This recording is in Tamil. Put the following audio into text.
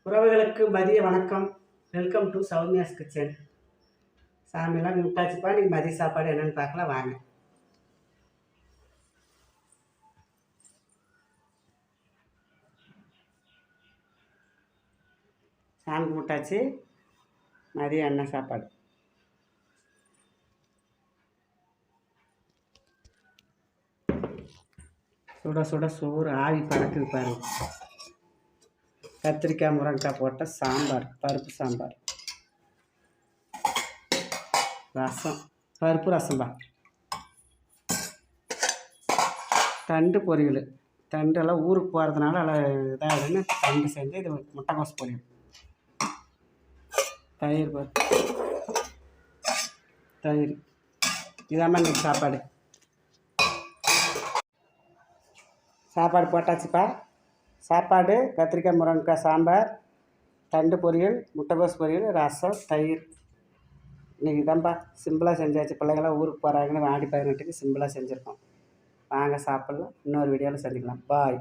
உறவுகளுக்கு மதிய வணக்கம். Welcome to Soumya's kitchen. சாமியெல்லாம் கும்பிட்டாச்சுப்பா. நீ மதிய சாப்பாடு என்னென்னு பார்க்கலாம் வாங்க. சாமி கும்பிட்டாச்சு. மதியம் என்ன சாப்பாடு? சுட சுட சோறு ஆவி பறக்குது பாருங்க. கத்திரிக்காய் முருங்கைக்காய் போட்ட சாம்பார், பருப்பு சாம்பார், ரசம், பருப்பு ரசம்பா, தண்டு பொரியல். தண்டெல்லாம் ஊருக்கு போகிறதுனால அதில் இதாகுதுன்னு தண்டு செஞ்சு இது முட்டைக்கோஸ் பொரியல், தயிர் தயிர். இதாம்மா இன்றைக்கி சாப்பாடு போட்டாச்சுப்பா. சாப்பாடு கத்திரிக்காய் முருங்கைக்காய் சாம்பார், தண்டு பொரியல், முட்டைக்கோஸ் பொரியல், ரசம், தயிர். இன்றைக்கி தான்ப்பா சிம்பிளாக செஞ்சாச்சு. பிள்ளைங்களாம் ஊருக்கு போகிறாங்கன்னு ஆடி 18க்கு சிம்பிளாக செஞ்சுருக்கோம். வாங்க சாப்பிட்லாம். இன்னொரு வீடியோவில் சந்திக்கலாம். பாய்.